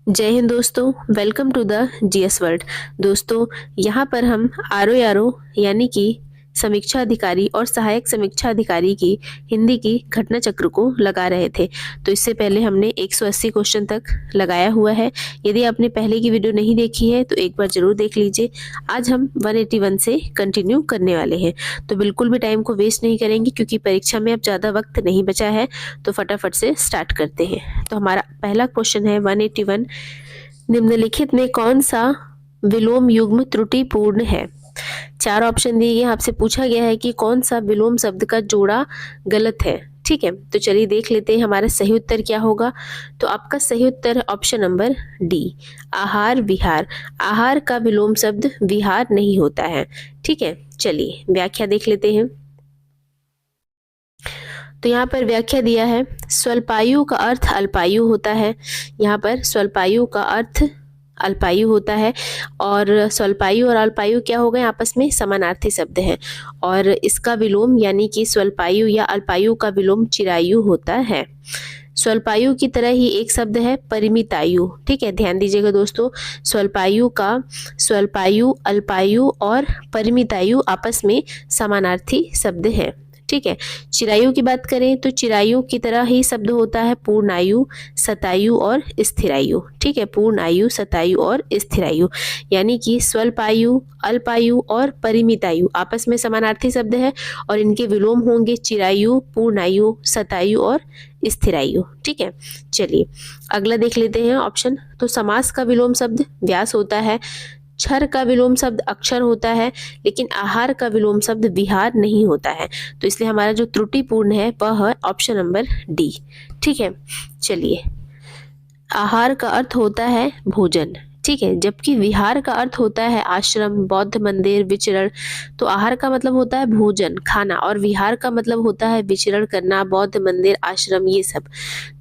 जय हिंद दोस्तों, welcome to the GS world. दोस्तों, यहाँ पर हम आरओ यानी कि समीक्षा अधिकारी और सहायक समीक्षा अधिकारी की हिंदी की घटना चक्र को लगा रहे थे। तो इससे पहले हमने 180 क्वेश्चन तक लगाया हुआ है। यदि आपने पहले की वीडियो नहीं देखी है तो एक बार जरूर देख लीजिए। आज हम 181 से कंटिन्यू करने वाले हैं, तो बिल्कुल भी टाइम को वेस्ट नहीं करेंगे क्योंकि परीक्षा में अब ज़्यादा वक्त नहीं बचा है। तो फटाफट से स्टार्ट करते हैं। तो हमारा पहला क्वेश्चन है 181। निम्नलिखित में कौन सा विलोम युग्म त्रुटिपूर्ण है? चार ऑप्शन दिए गए, आपसे पूछा गया है कि कौन सा विलोम शब्द का जोड़ा गलत है। ठीक है, तो चलिए देख लेते हैं हमारा सही उत्तर क्या होगा। तो आपका सही उत्तर है ऑप्शन नंबर डी, आहार विहार। आहार का विलोम शब्द विहार नहीं होता है। ठीक है, चलिए व्याख्या देख लेते हैं। तो यहाँ पर व्याख्या दिया है, स्वल्पायु का अर्थ अल्पायु होता है। यहाँ पर स्वल्पायु का अर्थ अल्पायु होता है और स्वल्पायु और अल्पायु क्या हो गए, आपस में समानार्थी शब्द हैं। और इसका विलोम यानी कि स्वल्पायु या अल्पायु का विलोम चिरायु होता है। स्वल्पायु की तरह ही एक शब्द है परिमितायु। ठीक है, ध्यान दीजिएगा दोस्तों, स्वल्पायु, अल्पायु और परिमितायु आपस में समानार्थी शब्द हैं। ठीक है, चिरायु की बात करें तो चिरायु की तरह ही शब्द होता है पूर्णायु, शतायु और स्थिरायु। ठीक है, पूर्णायु, शतायु और स्थिरायु, यानी कि स्वल्पायु, अल्पायु और परिमितायु आपस में समानार्थी शब्द है और इनके विलोम होंगे चिरायु, पूर्णायु, शतायु और स्थिरायु। ठीक है, चलिए अगला देख लेते हैं ऑप्शन। तो समास का विलोम शब्द व्यास होता है, क्षर का विलोम शब्द अक्षर होता है, लेकिन आहार का विलोम शब्द विहार नहीं होता है। तो इसलिए हमारा जो त्रुटिपूर्ण है वह है ऑप्शन नंबर डी। ठीक है, चलिए आहार का अर्थ होता है भोजन। ठीक है, जबकि विहार का अर्थ होता है आश्रम, बौद्ध मंदिर, विचरण। तो आहार का मतलब होता है भोजन, खाना, और विहार का मतलब होता है विचरण करना, बौद्ध मंदिर, आश्रम, ये सब।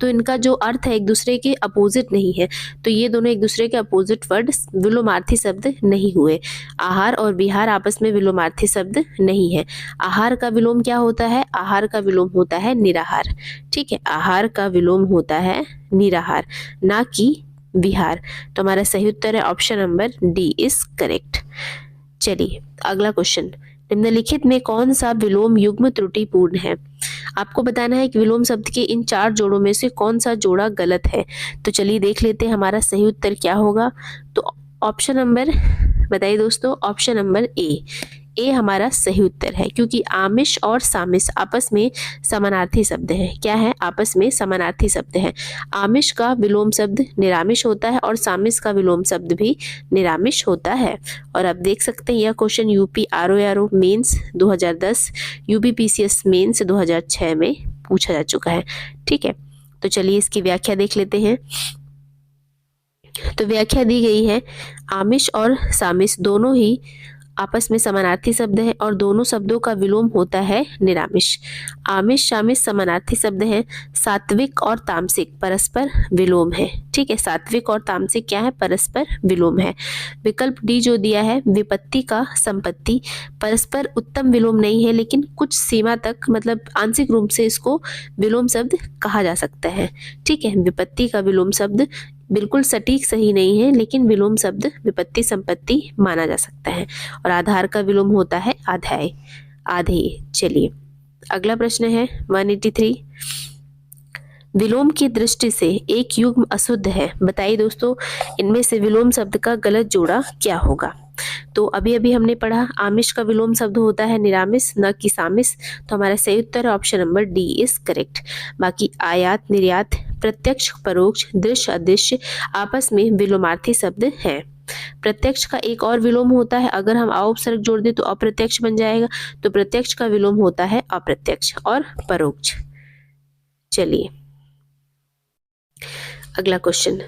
तो इनका जो अर्थ है एक दूसरे के अपोजिट नहीं है, तो ये दोनों एक दूसरे के अपोजिट वर्ड विलोमार्थी शब्द नहीं हुए। आहार और विहार आपस में विलोमार्थी शब्द नहीं है। आहार का विलोम क्या होता है? आहार का विलोम होता है निराहार। ठीक है, आहार का विलोम होता है निराहार, ना कि विहार। तो हमारा सही उत्तर है option number D is correct. चलिए अगला क्वेश्चन, निम्नलिखित में कौन सा विलोम युग्म त्रुटिपूर्ण है? आपको बताना है कि विलोम शब्द के इन चार जोड़ों में से कौन सा जोड़ा गलत है। तो चलिए देख लेते हैं हमारा सही उत्तर क्या होगा। तो ऑप्शन नंबर बताइए दोस्तों, ऑप्शन नंबर ए हमारा सही उत्तर है, क्योंकि आमिष और सामिस आपस में समानार्थी शब्द हैं। क्या है? आपस में समानार्थी शब्द हैं। आमिष का विलोम शब्द निरामिष होता है और सामिस का विलोम शब्द भी निरामिष होता है। और आप देख सकते हैं यह question UP RO mains 2010, UP PCS mains 2006 में पूछा जा चुका है। ठीक है, तो चलिए इसकी व्याख्या देख लेते हैं। तो व्याख्या दी गई है, आमिष और सामिस दोनों ही आपस में समानार्थी शब्द है और दोनों शब्दों का विलोम होता है निरामिष। आमिष सामिष समानार्थी शब्द हैं। सात्विक और तामसिक परस्पर विलोम है। ठीक है, सात्विक और तामसिक क्या है? परस्पर विलोम है। विकल्प डी जो दिया है, विपत्ति का संपत्ति, परस्पर उत्तम विलोम नहीं है, लेकिन कुछ सीमा तक मतलब आंशिक रूप से इसको विलोम शब्द कहा जा सकता है। ठीक है, विपत्ति का विलोम शब्द बिल्कुल सटीक सही नहीं है, लेकिन विलोम शब्द विपत्ति संपत्ति माना जा सकता है। और आधार का विलोम होता है आध्याय, आधेय। चलिए अगला प्रश्न है 183। विलोम की दृष्टि से एक युग्म अशुद्ध है, बताइए दोस्तों इनमें से विलोम शब्द का गलत जोड़ा क्या होगा। तो अभी अभी हमने पढ़ा आमिष का विलोम शब्द होता है निरामिष, न कि सामिस। तो हमारा सही उत्तर option number D is correct. बाकी आयात निर्यात, प्रत्यक्ष परोक्ष, दृश्य अदृश्य आपस में विलोमार्थी शब्द हैं। प्रत्यक्ष का एक और विलोम होता है, अगर हम उपसर्ग जोड़ दें तो अप्रत्यक्ष बन जाएगा। तो प्रत्यक्ष का विलोम होता है अप्रत्यक्ष और परोक्ष। चलिए अगला क्वेश्चन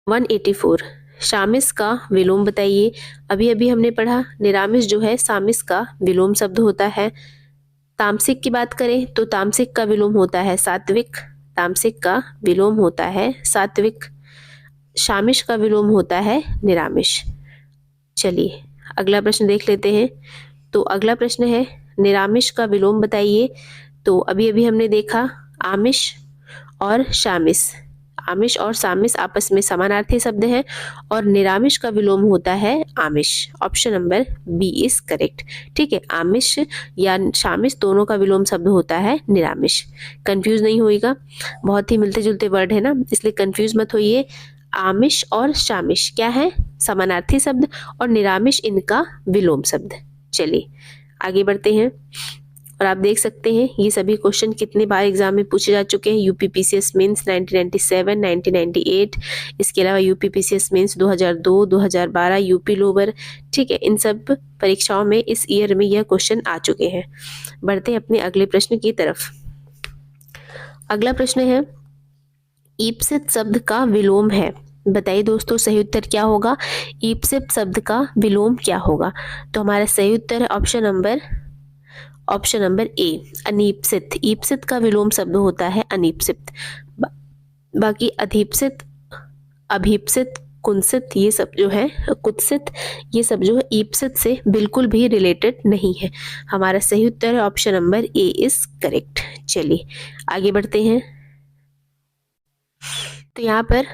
184, शामिस का विलोम बताइए। अभी अभी हमने पढ़ा निरामिष जो है सामिस का विलोम शब्द होता है। तामसिक की बात करें तो तामसिक का विलोम होता है सात्विक, तामसिक का विलोम होता है सात्विक। शामिश का विलोम होता है निरामिष। चलिए अगला प्रश्न देख लेते हैं। तो अगला प्रश्न है निरामिष का विलोम बताइए। तो अभी अभी हमने देखा आमिष और शामिस आमिष और सामिस आपस में समानार्थी शब्द है और निरामिष का विलोम होता है आमिष। Option number B is correct. ठीक है, आमिष या शामिस दोनों का विलोम शब्द होता है निरामिष। कंफ्यूज नहीं होइएगा, बहुत ही मिलते जुलते वर्ड है ना, इसलिए कंफ्यूज मत होइए। आमिष और शामिश क्या है? समानार्थी शब्द और निरामिष इनका विलोम शब्द। चलिए आगे बढ़ते हैं और आप देख सकते हैं ये सभी क्वेश्चन कितने बार एग्जाम में पूछे जा चुके हैं। यूपीपीसीएस मेंस 1997, 1998, इसके अलावा यूपीपीसीएस मेंस 2002, 2012, यूपी लोअर। ठीक है, इन सब परीक्षाओं में इस ईयर में यह क्वेश्चन आ चुके हैं। बढ़ते हैं अपने अगले प्रश्न की तरफ। अगला प्रश्न है ईप्सित शब्द का विलोम है। बताइए दोस्तों सही उत्तर क्या होगा? ईप्सित शब्द का विलोम क्या होगा? तो हमारा सही उत्तर है ऑप्शन नंबर ए, अनीप्सित। ईप्सित का विलोम शब्द होता है अनीप्सित। बाकी अधीप्सित, अभीप्सित, कुंसित ये सब जो है, कुत्सित, ये सब जो है ईप्सित से बिल्कुल भी रिलेटेड नहीं है। हमारा सही उत्तर है option number A is correct. चलिए आगे बढ़ते हैं। तो यहाँ पर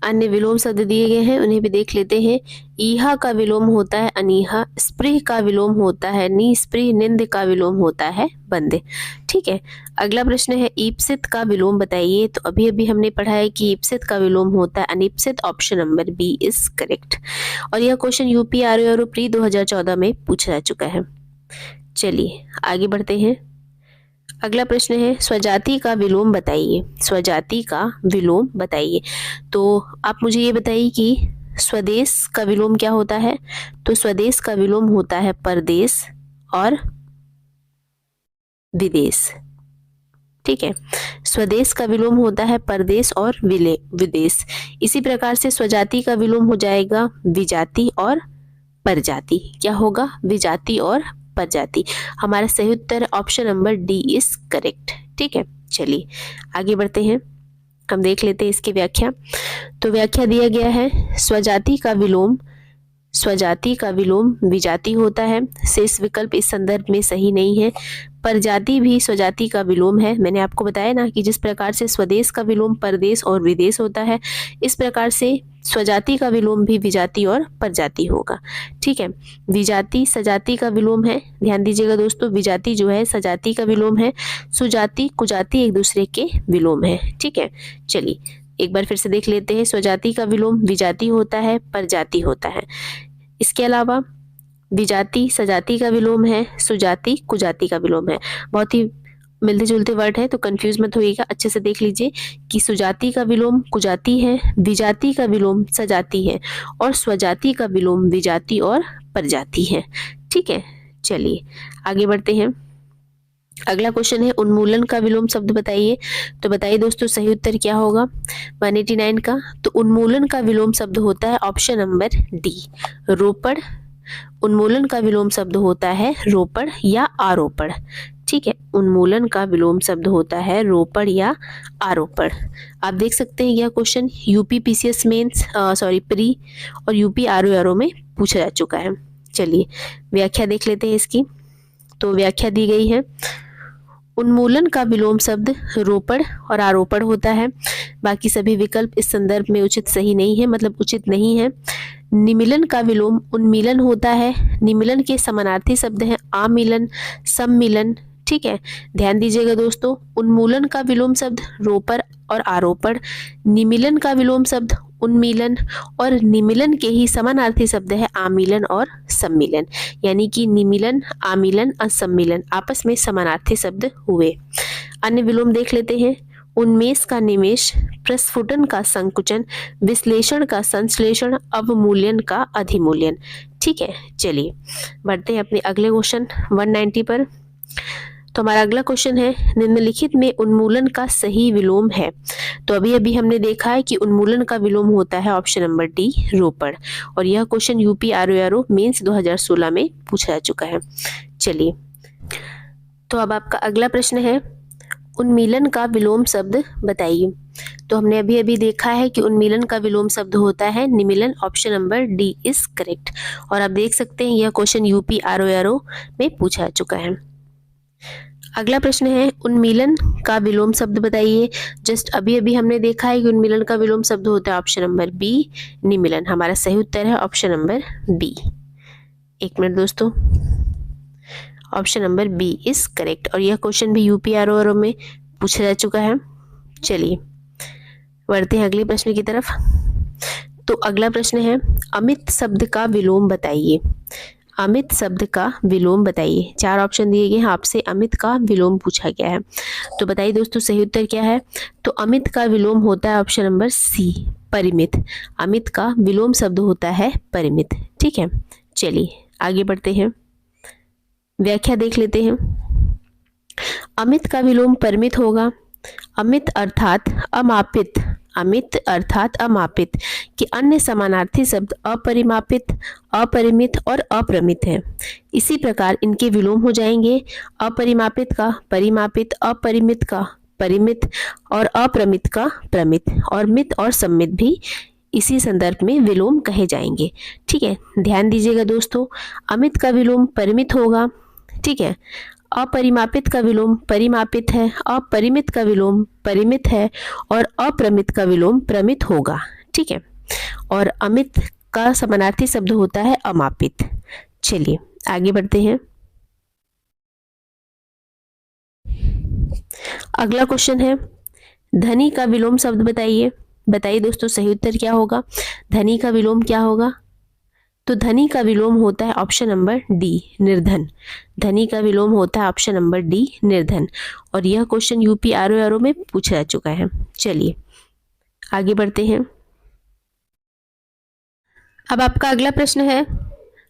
अन्य विलोम शब्द दिए गए हैं, उन्हें भी देख लेते हैं। ईहा का विलोम होता है अनीहा, स्प्रीह का विलोम होता है निस्प्रीह, निंद का विलोम होता है बंदे। ठीक है, अगला प्रश्न है ईप्सित का विलोम बताइए। तो अभी अभी हमने पढ़ा है कि ईप्सित का विलोम होता है अनीप्सित। Option number B is correct. और यह क्वेश्चन यूपी आरओ प्री 2014 में पूछा जा चुका है। चलिए आगे बढ़ते हैं। अगला प्रश्न है स्वजाति का विलोम बताइए। स्वजाति का विलोम बताइए। तो आप मुझे ये बताइए कि स्वदेश का विलोम क्या होता है? तो स्वदेश का विलोम होता है परदेश और विदेश। ठीक है, स्वदेश का विलोम होता है परदेश और विदेश। इसी प्रकार से स्वजाति का विलोम हो जाएगा विजाति और परजाति। क्या होगा? विजाति और परजाति। हमारा सही उत्तर option number D is correct. ठीक है, चलिए आगे बढ़ते हैं। हम देख लेते हैं इसकी व्याख्या। तो व्याख्या दिया गया है स्वजाति का विलोम विजाति होता है। शेष विकल्प इस संदर्भ में सही नहीं है। परजाति भी स्वजाति का विलोम है। मैंने आपको बताया ना कि जिस प्रकार से स्वदेश का विलोम परदेश और विदेश होता है, इस प्रकार से स्वजाति का विलोम भी विजाति और परजाति होगा। ठीक है, विजाति सजाति का विलोम है। ध्यान दीजिएगा दोस्तों, विजाति जो है सजाति का विलोम है। सुजाति कुजाति एक दूसरे के विलोम है। ठीक है, चलिए एक बार फिर से देख लेते हैं। स्वजाति का विलोम विजाति होता है, परजाति होता है। इसके अलावा विजाति सजाति का विलोम है, सुजाति कुजाति का विलोम है। बहुत ही मिलते जुलते वर्ड है, तो कंफ्यूज मत होइएगा। अच्छे से देख लीजिए कि सुजाति का विलोम कुजाति है, विजाति का विलोम सजाति है और स्वजाति का विलोम विजाति और परजाति है। ठीक है, चलिए आगे बढ़ते हैं। अगला क्वेश्चन है उन्मूलन का विलोम शब्द बताइए। तो बताइए दोस्तों सही उत्तर क्या होगा 189 का? तो उन्मूलन का विलोम शब्द होता है ऑप्शन नंबर डी, रोपड़। उन्मूलन का विलोम शब्द होता है रोपड़ या आरोपण। ठीक है, उन्मूलन का विलोम शब्द होता है रोपड़ या आरोपण। आप देख सकते हैं यह क्वेश्चन यूपीपीसीएस मेंस प्री और यूपी आरओ में पूछा जा चुका है। चलिए व्याख्या देख लेते हैं इसकी। तो व्याख्या दी गई है उन्मूलन का विलोम शब्द रोपड़ और आरोपण होता है। बाकी सभी विकल्प इस संदर्भ में उचित सही नहीं है, मतलब उचित नहीं है। निमीलन का विलोम उन्मीलन होता है। निमीलन के समानार्थी शब्द हैं आमीलन, सम्मिलन। ठीक है, ध्यान दीजिएगा दोस्तों, उन्मूलन का विलोम शब्द रोपड़ और आरोपण, निमीलन का विलोम शब्द उन्मीलन और निमीलन के ही समानार्थी शब्द है आमीलन और सम्मिलन। यानी कि निमीलन, आमीलन और सम्मिलन आपस में समानार्थी शब्द हुए। अन्य विलोम देख लेते हैं। उन्मेष का निमेष, प्रस्फुटन का संकुचन, विश्लेषण का संश्लेषण, अवमूल्यन का अधिमूल्यन। ठीक है, चलिए बढ़ते हैं अपने अगले क्वेश्चन 190 पर। तो हमारा अगला क्वेश्चन है निम्नलिखित में उन्मूलन का सही विलोम है। तो अभी अभी हमने देखा है कि उन्मूलन का विलोम होता है ऑप्शन नंबर डी, रोपड़। और यह क्वेश्चन यूपी आरओ मेंस 2016 में पूछा जा चुका है। चलिए तो अब आपका अगला प्रश्न है उन्मीलन का विलोम शब्द बताइए। तो हमने अभी अभी देखा है कि उन्मीलन का विलोम शब्द होता है निमीलन। Option number D is correct. और आप देख सकते हैं यह क्वेश्चन यूपी आरओ में पूछा जा चुका है। अगला प्रश्न है उन्मीलन का विलोम शब्द बताइए। जस्ट अभी अभी हमने देखा है कि उन्मीलन का विलोम शब्द होता है ऑप्शन नंबर बी निमीलन। हमारा सही उत्तर है ऑप्शन नंबर बी। एक मिनट दोस्तों, option number B is correct. और यह क्वेश्चन भी यूपीआरओ में पूछा जा चुका है। चलिए बढ़ते हैं अगले प्रश्न की तरफ। तो अगला प्रश्न है अमित शब्द का विलोम बताइए। अमित शब्द का विलोम बताइए। 4 ऑप्शन दिए गए हैं, आपसे अमित का विलोम पूछा गया है। तो बताइए दोस्तों सही उत्तर क्या है। तो अमित का विलोम होता है ऑप्शन नंबर सी परिमित। अमित का विलोम शब्द होता है परिमित। ठीक है, चलिए आगे बढ़ते हैं, व्याख्या देख लेते हैं। अमित का विलोम परिमित होगा। अमित अर्थात अमापित, अमित अर्थात अमापित के अन्य समानार्थी शब्द अपरिमापित, अपरिमित और अपरमित है। इसी प्रकार इनके विलोम हो जाएंगे अपरिमापित का परिमापित, अपरिमित का परिमित और अप्रमित का प्रमित, और मित और सम्मित भी इसी संदर्भ में विलोम कहे जाएंगे। ठीक है, ध्यान दीजिएगा दोस्तों, अमित का विलोम परिमित होगा। ठीक है, अपरिमापित का विलोम परिमापित है, अपरिमित का विलोम परिमित है और अप्रमित का विलोम प्रमित होगा। ठीक है, और अमित का समानार्थी शब्द होता है अमापित। चलिए आगे बढ़ते हैं। अगला क्वेश्चन है धनी का विलोम शब्द बताइए। बताइए दोस्तों सही उत्तर क्या होगा। धनी का विलोम क्या होगा। तो धनी का विलोम होता है ऑप्शन नंबर डी निर्धन। धनी का विलोम होता है ऑप्शन नंबर डी निर्धन। और यह क्वेश्चन यूपीआरओ में पूछा जा चुका है। चलिए आगे बढ़ते हैं। अब आपका अगला प्रश्न है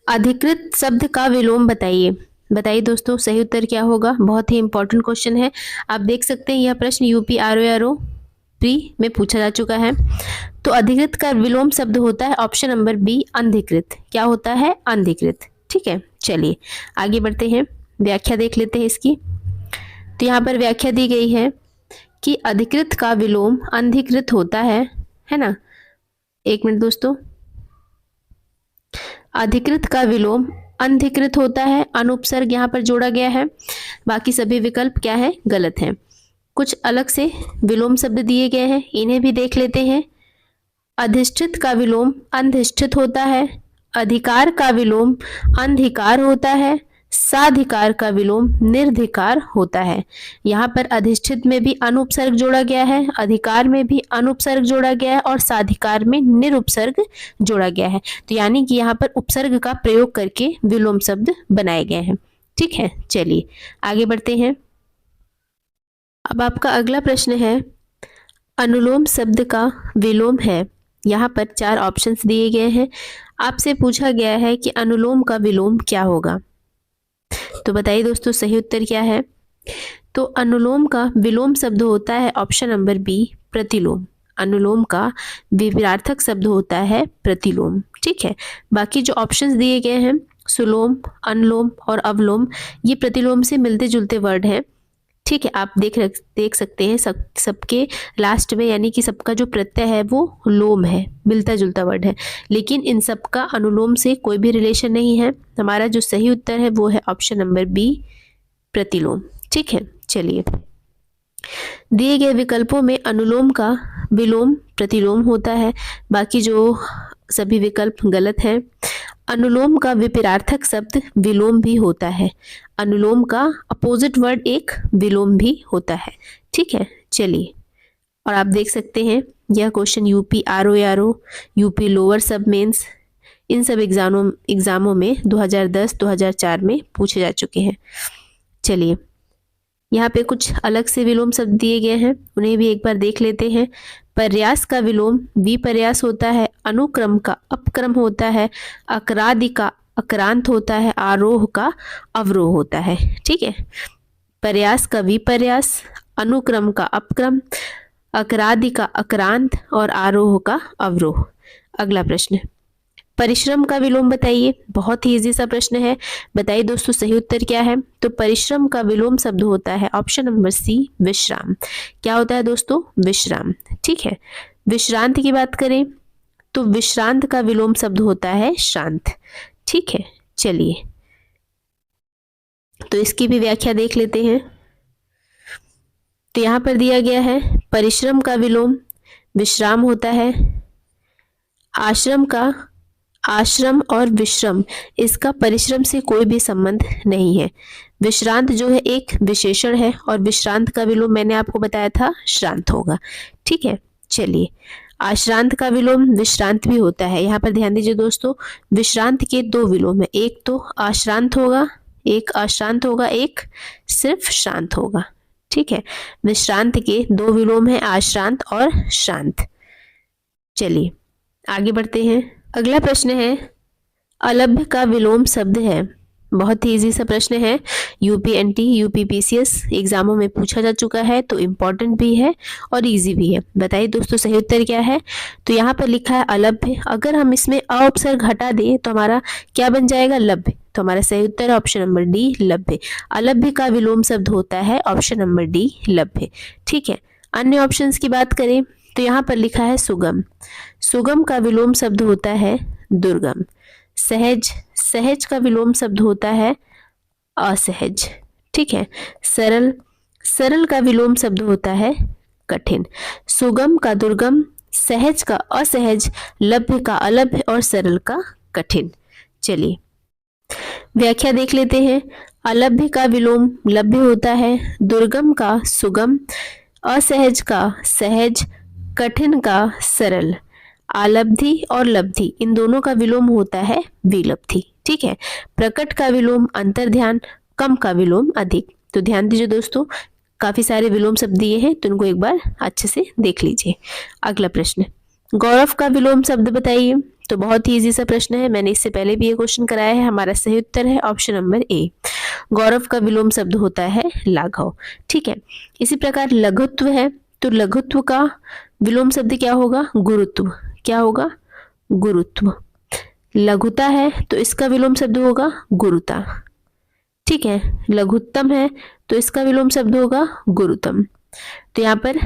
अधिकृत शब्द का विलोम बताइए। बताइए दोस्तों सही उत्तर क्या होगा। बहुत ही इंपॉर्टेंट क्वेश्चन है। आप देख सकते हैं यह प्रश्न यूपीआरओ प्री में पूछा जा चुका है। तो अधिकृत का विलोम शब्द होता है ऑप्शन नंबर बी अंधिकृत। क्या होता है अंधिकृत। ठीक है, चलिए आगे बढ़ते हैं, व्याख्या देख लेते हैं इसकी। तो यहाँ पर व्याख्या दी गई है कि अधिकृत का विलोम अंधिकृत होता है ना। एक मिनट दोस्तों, अधिकृत का विलोम अंधिकृत होता है। अनुपसर्ग यहाँ पर जोड़ा गया है, बाकी सभी विकल्प क्या है गलत है। कुछ अलग से विलोम शब्द दिए गए हैं, इन्हें भी देख लेते हैं। अधिष्ठित का विलोम अंधिष्ठित होता है। अधिकार का विलोम अंधिकार होता है। साधिकार का विलोम निर्धिकार होता है। यहाँ पर अधिष्ठित में भी अनुपसर्ग जोड़ा गया है, अधिकार में भी अनुपसर्ग जोड़ा गया है और साधिकार में निरुपसर्ग जोड़ा गया है। तो यानी कि यहाँ पर उपसर्ग का प्रयोग करके विलोम शब्द बनाए गए हैं। ठीक है, चलिए आगे बढ़ते हैं। अब आपका अगला प्रश्न है अनुलोम शब्द का विलोम है। यहाँ पर 4 ऑप्शंस दिए गए हैं। आपसे पूछा गया है कि अनुलोम का विलोम क्या होगा। तो बताइए दोस्तों सही उत्तर क्या है। तो अनुलोम का विलोम शब्द होता है ऑप्शन नंबर बी प्रतिलोम। अनुलोम का विपरीतार्थक शब्द होता है प्रतिलोम। ठीक है, बाकी जो ऑप्शंस दिए गए हैं सुलोम, अनुलोम और अवलोम, ये प्रतिलोम से मिलते जुलते वर्ड हैं। ठीक है, आप देख सकते हैं सबके लास्ट में यानी कि सबका जो प्रत्यय है वो लोम है, मिलता जुलता वर्ड है, लेकिन इन सबका अनुलोम से कोई भी रिलेशन नहीं है। हमारा जो सही उत्तर है वो है ऑप्शन नंबर बी प्रतिलोम। ठीक है, चलिए दिए गए विकल्पों में अनुलोम का विलोम प्रतिलोम होता है, बाकी जो सभी विकल्प गलत हैं। अनुलोम का विपरीतार्थक शब्द विलोम भी होता है। अनुलोम का अपोजिट वर्ड एक विलोम भी होता है। ठीक है, चलिए और आप देख सकते हैं यह क्वेश्चन यूपीआरओ, यूपी लोअर सब मेंस, इन सब एग्जामों में 2010, 2004 में पूछे जा चुके हैं। चलिए यहाँ पे कुछ अलग से विलोम शब्द दिए गए हैं, उन्हें भी एक बार देख लेते हैं। पर्यास का विलोम विपर्यास होता है। अनुक्रम का अपक्रम होता है। अकरादि का अक्रांत होता है। आरोह का अवरोह होता है। ठीक है, पर्यास का विपर्यास, अनुक्रम का अपक्रम, अकरादि का अक्रांत और आरोह का अवरोह। अगला प्रश्न परिश्रम का विलोम बताइए। बहुत ही इजी सा प्रश्न है। बताइए दोस्तों सही उत्तर क्या है। तो परिश्रम का विलोम शब्द होता है ऑप्शन नंबर सी विश्राम। क्या होता है दोस्तों विश्राम। ठीक है, विश्रांत की बात करें तो विश्रांत का विलोम शब्द होता है शांत। ठीक है, चलिए तो इसकी भी व्याख्या देख लेते हैं। तो यहाँ पर दिया गया है परिश्रम का विलोम विश्राम होता है। आश्रम का आश्रम और विश्रम, इसका परिश्रम से कोई भी संबंध नहीं है। विश्रांत जो है एक विशेषण है और विश्रांत का विलोम मैंने आपको बताया था श्रांत होगा। ठीक है, चलिए आश्रांत का विलोम विश्रांत भी होता है। यहाँ पर ध्यान दीजिए दोस्तों, विश्रांत के दो विलोम है, एक तो आश्रांत होगा, एक अश्रांत होगा, एक सिर्फ शांत होगा। ठीक है, विश्रांत के दो विलोम है, आश्रांत और शांत। चलिए आगे बढ़ते हैं। अगला प्रश्न है अलभ्य का विलोम शब्द है। बहुत ही इजी सा प्रश्न है, यूपीएनटी यूपीपीसीएस एग्जामों में पूछा जा चुका है, तो इम्पोर्टेंट भी है और इजी भी है। बताइए दोस्तों सही उत्तर क्या है। तो यहाँ पर लिखा है अलभ्य, अगर हम इसमें अ उपसर्ग हटा दें तो हमारा क्या बन जाएगा, लभ्य। तो हमारा सही उत्तर है ऑप्शन नंबर डी, लभ्य। अलभ्य का विलोम शब्द होता है ऑप्शन नंबर डी, लभ्य। ठीक है, अन्य ऑप्शंस की बात करें तो यहाँ पर लिखा है सुगम। सुगम का विलोम शब्द होता है दुर्गम। सहज, सहज का विलोम शब्द होता है असहज। ठीक है, सरल, सरल का विलोम शब्द होता है कठिन। सुगम का दुर्गम, सहज का असहज, लभ्य का अलभ्य और सरल का कठिन। चलिए व्याख्या देख लेते हैं। अलभ्य का विलोम लभ्य होता है, दुर्गम का सुगम, असहज का सहज, कठिन का सरल। आलब्धि और लब्धि इन दोनों का विलोम होता है विलब्धि। ठीक है, प्रकट का विलोम अंतर्ध्यान, कम का विलोम अधिक। तो ध्यान दीजिए दोस्तों, काफी सारे विलोम शब्द दिए हैं, तो इनको एक बार अच्छे से देख लीजिए। अगला प्रश्न, गौरव का विलोम शब्द बताइए। तो बहुत ही इजी सा प्रश्न है, मैंने इससे पहले भी ये क्वेश्चन कराया है। हमारा सही उत्तर है ऑप्शन नंबर ए, गौरव का विलोम शब्द होता है लाघव। ठीक है, इसी प्रकार लघुत्व है, तो लघुत्व का विलोम शब्द क्या होगा, गुरुत्व। क्या होगा, गुरुत्व। लघुता है तो इसका विलोम शब्द होगा गुरुता। ठीक है, लघुत्तम है तो इसका विलोम शब्द होगा गुरुतम। तो यहाँ पर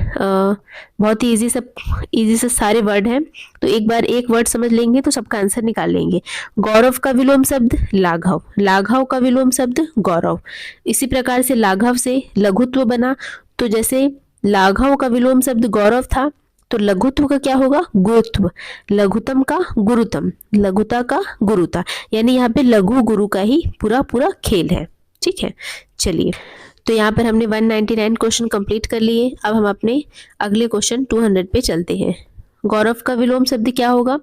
बहुत ही इजी से सारे वर्ड हैं, तो एक बार एक वर्ड समझ लेंगे तो सबका आंसर निकाल लेंगे। गौरव का विलोम शब्द लाघव, लाघव का विलोम शब्द गौरव। इसी प्रकार से लाघव से लघुत्व बना, तो जैसे लाघव का विलोम शब्द गौरव था, तो लघुत्व का क्या होगा, गुरुत्व। लघुतम का गुरुतम, लघुता का गुरुता, यानी यहाँ पे लघु गुरु का ही पूरा पूरा खेल है। ठीक है, चलिए तो यहाँ पर हमने 199 क्वेश्चन कंप्लीट कर लिए। अब हम अपने अगले क्वेश्चन 200 पे चलते हैं। गौरव का विलोम शब्द क्या होगा,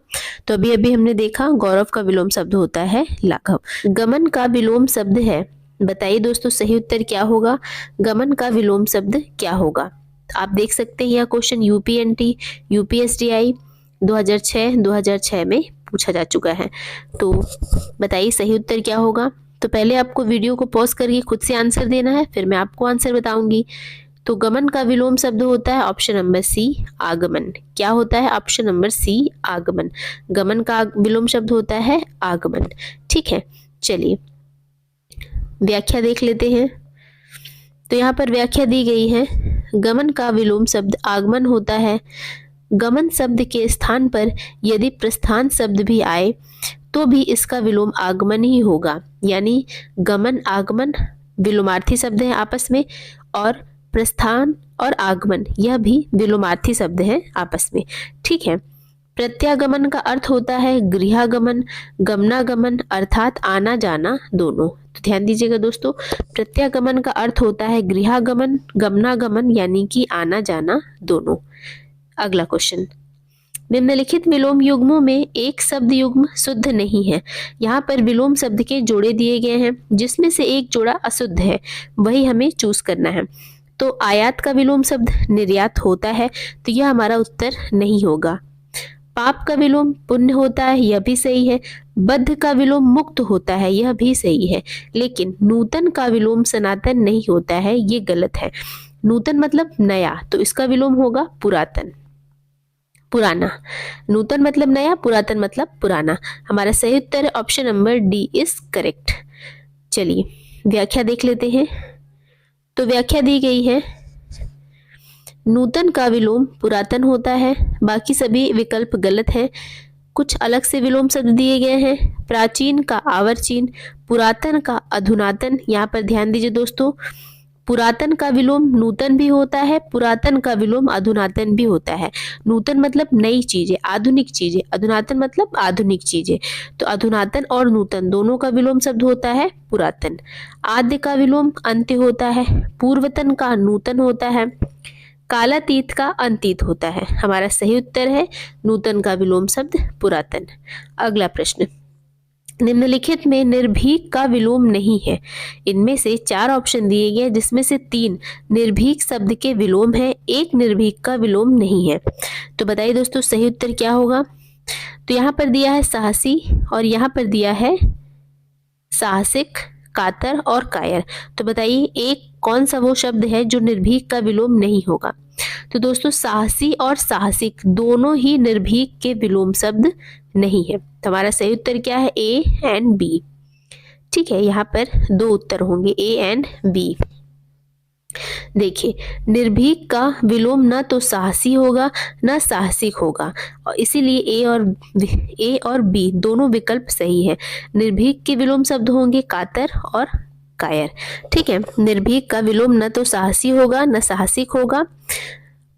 तो अभी अभी हमने देखा गौरव का विलोम शब्द होता है लाघव। गमन का विलोम शब्द है, बताइए दोस्तों सही उत्तर क्या होगा, गमन का विलोम शब्द क्या होगा। आप देख सकते हैं यह क्वेश्चन यूपीएनटी यूपीएसडीआई 2006 में पूछा जा चुका है। तो बताइए सही उत्तर क्या होगा। तो पहले आपको वीडियो को पॉज करके खुद से आंसर देना है, फिर मैं आपको आंसर बताऊंगी। तो गमन का विलोम शब्द होता है ऑप्शन नंबर सी, आगमन। क्या होता है, ऑप्शन नंबर सी, आगमन। गमन का विलोम शब्द होता है आगमन। ठीक है, चलिए व्याख्या देख लेते हैं। तो यहाँ पर व्याख्या दी गई है, गमन का विलोम शब्द आगमन होता है। गमन शब्द के स्थान पर यदि प्रस्थान शब्द भी आए तो भी इसका विलोम आगमन ही होगा। यानी गमन आगमन विलोमार्थी शब्द हैं आपस में, और प्रस्थान और आगमन यह भी विलोमार्थी शब्द हैं आपस में। ठीक है, प्रत्यागमन का अर्थ होता है गृहागमन, गमनागमन अर्थात आना जाना दोनों। तो ध्यान दीजिएगा दोस्तों, प्रत्यागमन का अर्थ होता है गृहागमन, गमनागमन यानी कि आना जाना दोनों। अगला क्वेश्चन, निम्नलिखित विलोम युग्मों में एक शब्द युग्म शुद्ध नहीं है। यहाँ पर विलोम शब्द के जोड़े दिए गए हैं, जिसमें से एक जोड़ा अशुद्ध है, वही हमें चूज करना है। तो आयात का विलोम शब्द निर्यात होता है, तो यह हमारा उत्तर नहीं होगा। पाप का विलोम पुण्य होता है, यह भी सही है। बद्ध का विलोम मुक्त होता है, यह भी सही है। लेकिन नूतन का विलोम सनातन नहीं होता है, ये गलत है। नूतन मतलब नया, तो इसका विलोम होगा पुरातन, पुराना। नूतन मतलब नया, पुरातन मतलब पुराना। हमारा सही उत्तर है option number D is correct. चलिए व्याख्या देख लेते हैं। तो व्याख्या दी गई है, नूतन का विलोम पुरातन होता है, बाकी सभी विकल्प गलत हैं। कुछ अलग से विलोम शब्द दिए गए हैं, प्राचीन का आवर्चीन, पुरातन का अधुनातन। यहाँ पर ध्यान दीजिए दोस्तों, पुरातन का विलोम नूतन भी होता है, पुरातन का विलोम अधुनातन भी होता है। नूतन मतलब नई चीजें, आधुनिक चीजें, अधुनातन मतलब आधुनिक चीजें। तो अधुनातन और नूतन दोनों का विलोम शब्द होता है पुरातन। आद्य का विलोम अंत्य होता है, पूर्वतन का नूतन होता है, कालातीत का अंतीत होता है। हमारा सही उत्तर है नूतन का विलोम शब्द पुरातन। अगला प्रश्न, निम्नलिखित में निर्भीक का विलोम नहीं है। इनमें से 4 ऑप्शन दिए गए जिसमें से 3 निर्भीक शब्द के विलोम है, 1 निर्भीक का विलोम नहीं है। तो बताइए दोस्तों सही उत्तर क्या होगा। तो यहाँ पर दिया है साहसी और यहाँ पर दिया है साहसिक, कातर और कायर। तो बताइए एक कौन सा वो शब्द है जो निर्भीक का विलोम नहीं होगा। तो दोस्तों साहसी और साहसिक दोनों ही निर्भीक के विलोम शब्द नहीं है। तो हमारा सही उत्तर क्या है, ए एंड बी। ठीक है, यहाँ पर 2 उत्तर होंगे, ए एंड बी। देखिए निर्भीक का विलोम ना तो साहसी होगा ना साहसिक होगा, और इसीलिए ए और बी दोनों विकल्प सही है। निर्भीक के विलोम शब्द होंगे कातर और कायर। ठीक है, निर्भीक का विलोम ना तो साहसी होगा ना साहसिक होगा,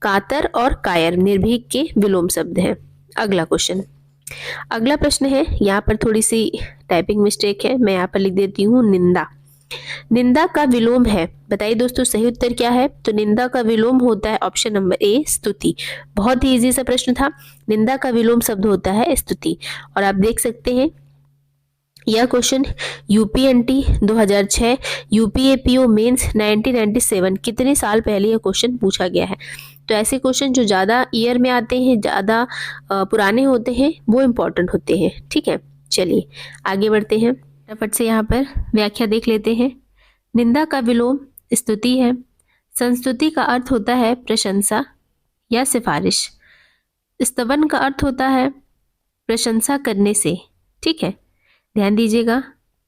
कातर और कायर निर्भीक के विलोम शब्द हैं। अगला क्वेश्चन, अगला प्रश्न है, यहाँ पर थोड़ी सी टाइपिंग मिस्टेक है, मैं यहाँ पर लिख देती हूँ निंदा। निंदा का विलोम है, बताइए दोस्तों सही उत्तर क्या है। तो निंदा का विलोम होता है ऑप्शन नंबर ए स्तुति। बहुत ही इजी सा प्रश्न था। निंदा का विलोम शब्द होता है स्तुति। और आप देख सकते हैं यह क्वेश्चन यूपीएनटी 2006, यूपीएपीओ मेंस 1997 कितने साल पहले यह क्वेश्चन पूछा गया है। तो ऐसे क्वेश्चन जो ज़्यादा ईयर में आते हैं, ज़्यादा पुराने होते हैं, वो इम्पोर्टेंट होते हैं। ठीक है, चलिए आगे बढ़ते हैं। फटाफट से यहाँ पर व्याख्या देख लेते हैं। निंदा का विलोम स्तुति है। संस्तुति का अर्थ होता है प्रशंसा या सिफारिश। स्तवन का अर्थ होता है प्रशंसा करने से। ठीक है, ध्यान दीजिएगा,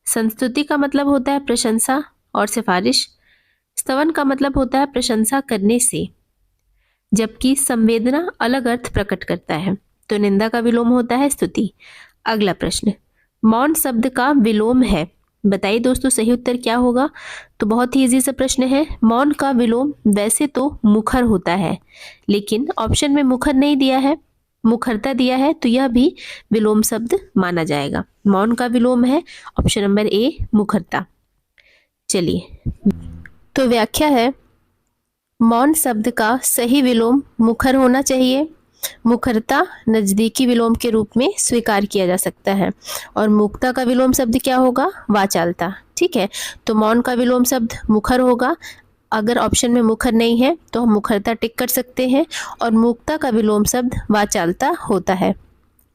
संस्तुति का मतलब होता है प्रशंसा और सिफारिश, स्तवन का मतलब होता है प्रशंसा करने से, जबकि संवेदना अलग अर्थ प्रकट करता है। तो निंदा का विलोम होता है स्तुति। अगला प्रश्न, मौन शब्द का विलोम है, बताइए दोस्तों सही उत्तर क्या होगा। तो बहुत ही इजी सा प्रश्न है। मौन का विलोम वैसे तो मुखर होता है, लेकिन ऑप्शन में मुखर नहीं दिया है, मुखरता दिया है, तो यह भी विलोम शब्द माना जाएगा। मौन का विलोम है ऑप्शन नंबर ए मुखरता। चलिए, तो व्याख्या है, मौन शब्द का सही विलोम मुखर होना चाहिए। मुखरता नजदीकी विलोम के रूप में स्वीकार किया जा सकता है। और मूकता का विलोम शब्द क्या होगा, वाचालता। ठीक है, तो मौन का विलोम शब्द मुखर होगा। अगर ऑप्शन में मुखर नहीं है तो हम मुखरता टिक कर सकते हैं, और मूकता का विलोम शब्द वाचालता होता है।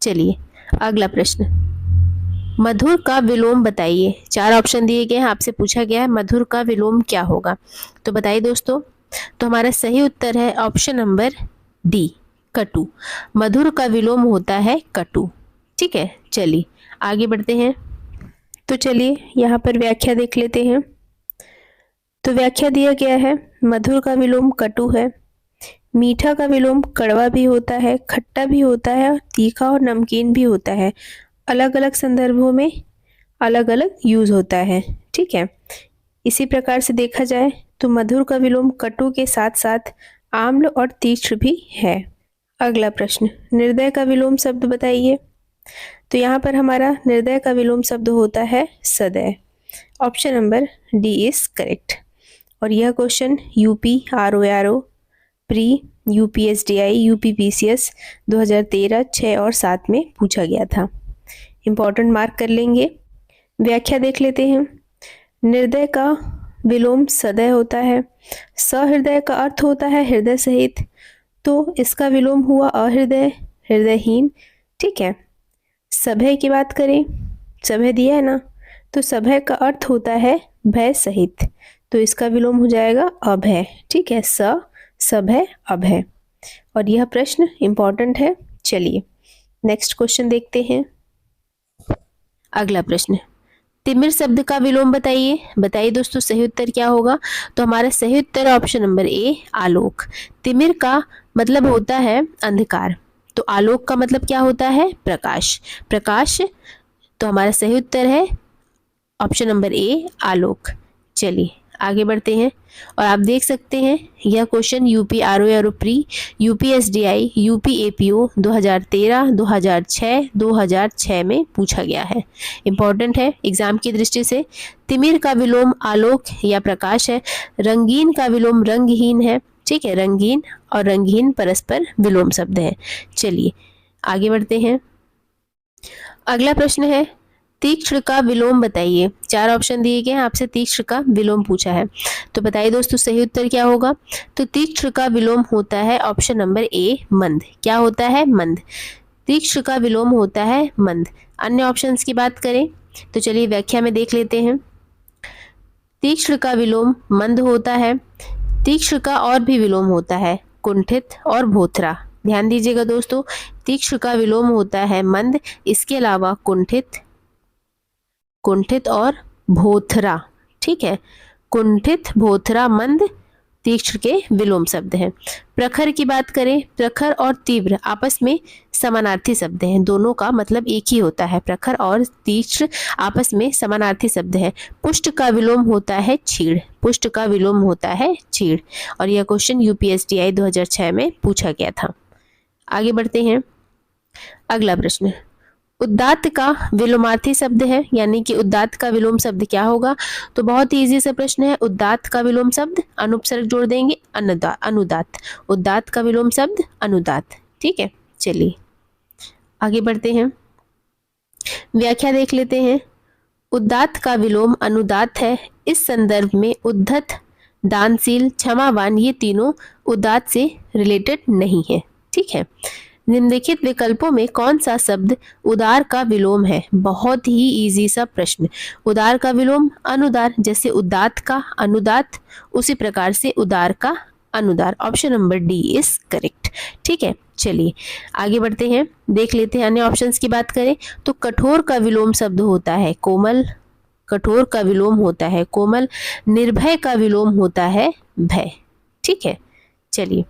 चलिए अगला प्रश्न, मधुर का विलोम बताइए। 4 ऑप्शन दिए गए हैं, आपसे पूछा गया है मधुर का विलोम क्या होगा। तो बताइए दोस्तों, तो हमारा सही उत्तर है ऑप्शन नंबर डी कटु। मधुर का विलोम होता है कटु। ठीक है, चलिए आगे बढ़ते हैं। तो चलिए यहाँ पर व्याख्या देख लेते हैं। तो व्याख्या दिया गया है, मधुर का विलोम कटु है। मीठा का विलोम कड़वा भी होता है, खट्टा भी होता है, तीखा और नमकीन भी होता है। अलग अलग संदर्भों में अलग अलग यूज होता है। ठीक है, इसी प्रकार से देखा जाए तो मधुर का विलोम कटु के साथ साथ आम्ल और तीक्ष्ण भी है। अगला प्रश्न, निर्दय का विलोम शब्द बताइए। तो यहाँ पर हमारा निर्दय का विलोम शब्द होता है सदय। Option number D is correct. और यह question UP RORO pre UPSDI UPPCS 2013, 6 और 7 में पूछा गया था। इम्पॉर्टेंट मार्क कर लेंगे। व्याख्या देख लेते हैं। निर्दय का विलोम सदय होता है। सहृदय का अर्थ होता है हृदय सहित, तो इसका विलोम हुआ अहृदय, हृदयहीन। ठीक है, सभय की बात करें, सभय दिया है ना, तो सभय का अर्थ होता है भय सहित, तो इसका विलोम हो जाएगा अभय। ठीक है, सभय अभय। और यह प्रश्न इंपॉर्टेंट है। चलिए नेक्स्ट क्वेश्चन देखते हैं। अगला प्रश्न, तिमिर शब्द का विलोम बताइए। बताइए दोस्तों सही उत्तर क्या होगा। तो हमारा सही उत्तर ऑप्शन नंबर ए आलोक। तिमिर का मतलब होता है अंधकार, तो आलोक का मतलब क्या होता है, प्रकाश। प्रकाश, तो हमारा सही उत्तर है ऑप्शन नंबर ए आलोक। चलिए आगे बढ़ते हैं और आप देख सकते हैं यह क्वेश्चन यूपी आरओए और pre, UP SDI, UP APO 2013, 2006, 2006 में पूछा गया है। इम्पॉर्टेंट है एग्जाम की दृष्टि से। तिमिर का विलोम आलोक या प्रकाश है। रंगीन का विलोम रंगहीन है। ठीक है, रंगीन और रंगहीन परस्पर विलोम शब्द है। चलिए आगे बढ़ते हैं। अगला प्रश्न है तीक्ष्ण का विलोम बताइए। 4 ऑप्शन दिए गए हैं, आपसे तीक्ष्ण का विलोम पूछा है, तो बताइए दोस्तों सही उत्तर क्या होगा। तो तीक्ष्ण का विलोम होता है ऑप्शन नंबर ए मंद। क्या होता है? मंद। तीक्ष्ण का विलोम होता है मंद। अन्य ऑप्शंस की बात करें तो चलिए व्याख्या में देख लेते हैं। तीक्ष्ण का विलोम मंद होता है। तीक्ष्ण का और भी विलोम होता है कुंठित और भोथरा। ध्यान दीजिएगा दोस्तों, तीक्ष्ण का विलोम होता है मंद, इसके अलावा कुंठित और भोथरा। ठीक है, कुंठित, भोथरा, मंद तीक्ष्ण के विलोम शब्द हैं। प्रखर की बात करें, प्रखर और तीव्र आपस में समानार्थी शब्द हैं, दोनों का मतलब एक ही होता है। प्रखर और तीक्ष्ण आपस में समानार्थी शब्द है। पुष्ट का विलोम होता है छीड़। पुष्ट का विलोम होता है छीड़, और यह क्वेश्चन यूपीएससीआई 2006 में पूछा गया था। आगे बढ़ते हैं। अगला प्रश्न, उदात्त का विलोमार्थी शब्द है, यानी कि उदात्त का विलोम शब्द क्या होगा। तो बहुत ही इजी सा प्रश्न है। उदात्त का विलोम शब्द, अनुपसर्ग जोड़ देंगे अनुदात्त। उदात्त का विलोम शब्द अनुदात्त। ठीक है, चलिए आगे बढ़ते हैं। व्याख्या देख लेते हैं। उदात्त का विलोम अनुदात्त है। इस संदर्भ में उद्धत, दानशील, क्षमावान ये तीनों उदात्त से रिलेटेड नहीं है। ठीक है, निम्नलिखित विकल्पों में कौन सा शब्द उदार का विलोम है। बहुत ही इजी सा प्रश्न। उदार का विलोम अनुदार, जैसे उदात्त का अनुदात्त, उसी प्रकार से उदार का अनुदार। Option number D is correct. ठीक है, चलिए आगे बढ़ते हैं, देख लेते हैं अन्य ऑप्शंस की बात करें तो कठोर का विलोम शब्द होता है कोमल। कठोर का विलोम होता है कोमल। निर्भय का विलोम होता है भय। ठीक है, चलिए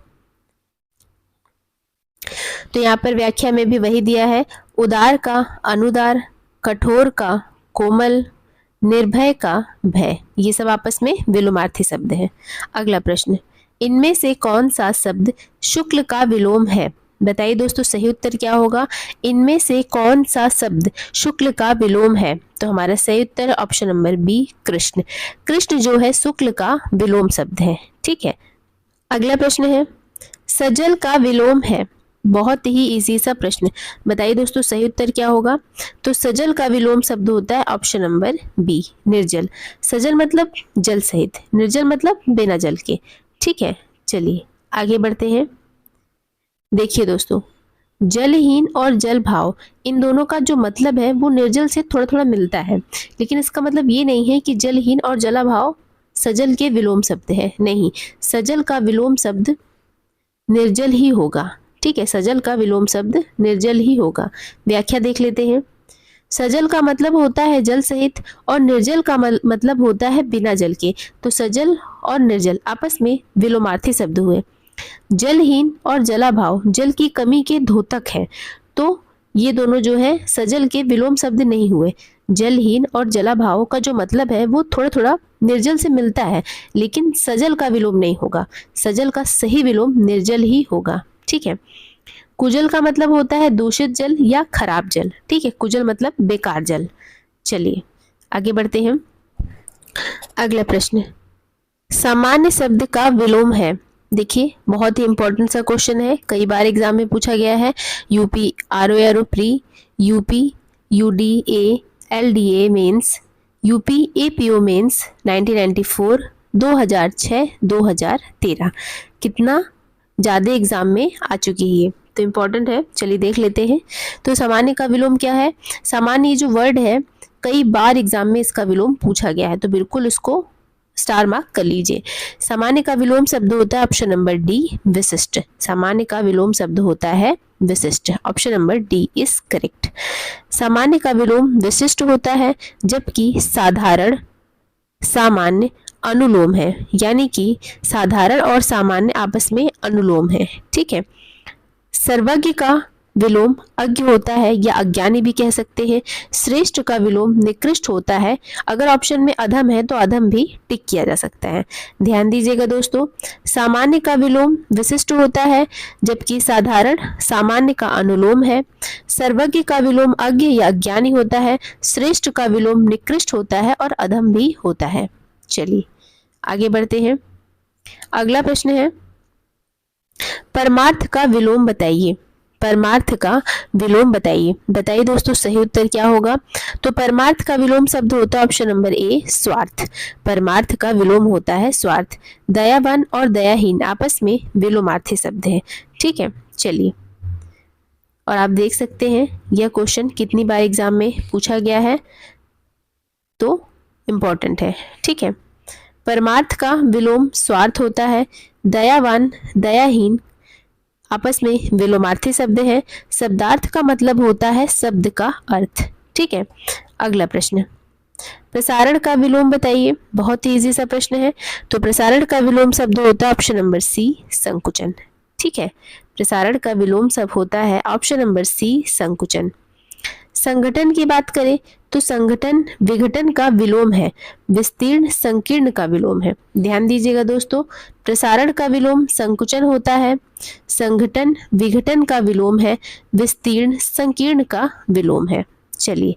तो यहाँ पर व्याख्या में भी वही दिया है, उदार का अनुदार, कठोर का कोमल, निर्भय का भय, ये सब आपस में विलोमार्थी शब्द हैं। अगला प्रश्न, इनमें से कौन सा शब्द शुक्ल का विलोम है। बताइए दोस्तों सही उत्तर क्या होगा। इनमें से कौन सा शब्द शुक्ल का विलोम है। तो हमारा सही उत्तर ऑप्शन नंबर बी कृष्ण। कृष्ण जो है शुक्ल का विलोम शब्द है। ठीक है, अगला प्रश्न है सजल का विलोम है। बहुत ही इजी सा प्रश्न, बताइए दोस्तों सही उत्तर क्या होगा। तो सजल का विलोम शब्द होता है ऑप्शन नंबर बी निर्जल। सजल मतलब जल सहित, निर्जल मतलब बिना जल के। ठीक है, चलिए आगे बढ़ते हैं। देखिए दोस्तों, जलहीन और जल भाव इन दोनों का जो मतलब है वो निर्जल से थोड़ा थोड़ा मिलता है, लेकिन इसका मतलब ये नहीं है कि जलहीन और जलाभाव सजल के विलोम शब्द है। नहीं, सजल का विलोम शब्द निर्जल ही होगा। ठीक है, सजल का विलोम शब्द निर्जल ही होगा। व्याख्या देख लेते हैं। सजल का मतलब होता है जल सहित और निर्जल का मतलब होता है बिना जल के। तो सजल और निर्जल आपस में विलोमार्थी शब्द हुए। जलहीन और जलाभाव जल की कमी के द्योतक है, तो ये दोनों जो है सजल के विलोम शब्द नहीं हुए। जलहीन और जलाभाव का जो मतलब है वो थोड़ा थोड़ा निर्जल से मिलता है, लेकिन सजल का विलोम नहीं होगा। सजल का सही विलोम निर्जल ही होगा। ठीक है, कुजल का मतलब होता है दूषित जल या खराब जल। ठीक है, कुजल मतलब बेकार जल। चलिए आगे बढ़ते हैं। अगला प्रश्न, सामान्य शब्द का विलोम है। देखिए बहुत ही इंपॉर्टेंट सा क्वेश्चन है, कई बार एग्जाम में पूछा गया है। यूपी आरओए और pre, UP UDA LDA mains, UP APO mains 1994, 2006, 2013 कितना ज़्यादा एग्जाम में आ चुकी है, तो इम्पॉर्टेंट है। चलिए देख लेते हैं। तो सामान्य का विलोम क्या है। सामान्य ये जो वर्ड है कई बार एग्जाम में इसका विलोम पूछा गया है, तो बिल्कुल इसको स्टार मार्क कर लीजिए। सामान्य का विलोम शब्द होता है ऑप्शन नंबर डी विशिष्ट। सामान्य का विलोम शब्द होता है विशिष्ट। Option number D is correct. सामान्य का विलोम विशिष्ट होता है, जबकि साधारण सामान्य अनुलोम है, यानी कि साधारण और सामान्य आपस में अनुलोम है। ठीक है, सर्वज्ञ का विलोम अज्ञ होता है या अज्ञानी भी कह सकते हैं। श्रेष्ठ का विलोम निकृष्ट होता है। अगर ऑप्शन में अधम है तो अधम भी टिक किया जा सकता है। ध्यान दीजिएगा दोस्तों, सामान्य का विलोम विशिष्ट होता है, जबकि साधारण सामान्य का अनुलोम है। सर्वज्ञ का विलोम अज्ञ या अज्ञानी होता है। श्रेष्ठ का विलोम निकृष्ट होता है और अधम भी होता है। चलिए आगे बढ़ते हैं। अगला प्रश्न है, परमार्थ का विलोम बताइए। परमार्थ का विलोम बताइए। बताइए दोस्तों सही उत्तर क्या होगा। तो परमार्थ का विलोम शब्द होता है ऑप्शन नंबर ए स्वार्थ। परमार्थ का विलोम होता है स्वार्थ। दयावान और दयाहीन आपस में विलोमार्थी शब्द है। ठीक है, चलिए, और आप देख सकते हैं यह क्वेश्चन कितनी बार एग्जाम में पूछा गया है, तो इम्पोर्टेंट है। ठीक है, परमार्थ का विलोम स्वार्थ होता है। दयावान दयाहीन आपस में विलोमार्थी शब्द है। शब्दार्थ का मतलब होता है शब्द का अर्थ। ठीक है, अगला प्रश्न, प्रसारण का विलोम बताइए। बहुत ही इजी सा प्रश्न है। तो प्रसारण का विलोम शब्द होता है ऑप्शन नंबर सी संकुचन। ठीक है, प्रसारण का विलोम शब्द होता है ऑप्शन नंबर सी संकुचन। संगठन की बात करें तो संगठन विघटन का विलोम है। विस्तीर्ण संकीर्ण का विलोम है। ध्यान दीजिएगा दोस्तों, प्रसारण का विलोम संकुचन होता है। संगठन विघटन का विलोम है। विस्तीर्ण संकीर्ण का विलोम है। चलिए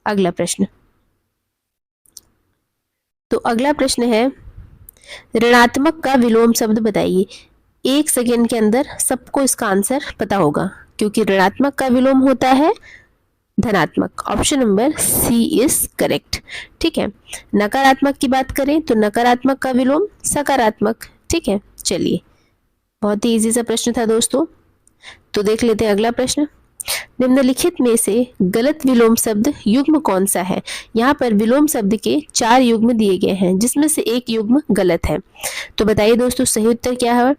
अगला प्रश्न। तो अगला प्रश्न है, ऋणात्मक का विलोम शब्द बताइए। 1 सेकेंड के अंदर सबको इसका आंसर पता होगा, क्योंकि ऋणात्मक का विलोम होता है धनात्मक। Option number C is correct. ठीक है, नकारात्मक की बात करें तो नकारात्मक का विलोम सकारात्मक। ठीक है, चलिए, बहुत ही इजी सा प्रश्न था दोस्तों। तो देख लेते हैं अगला प्रश्न। निम्नलिखित में से गलत विलोम शब्द युग्म कौन सा है। यहाँ पर विलोम शब्द के 4 युग्म दिए गए हैं, जिसमें से एक युग्म गलत है। तो बताइए दोस्तों सही उत्तर क्या है।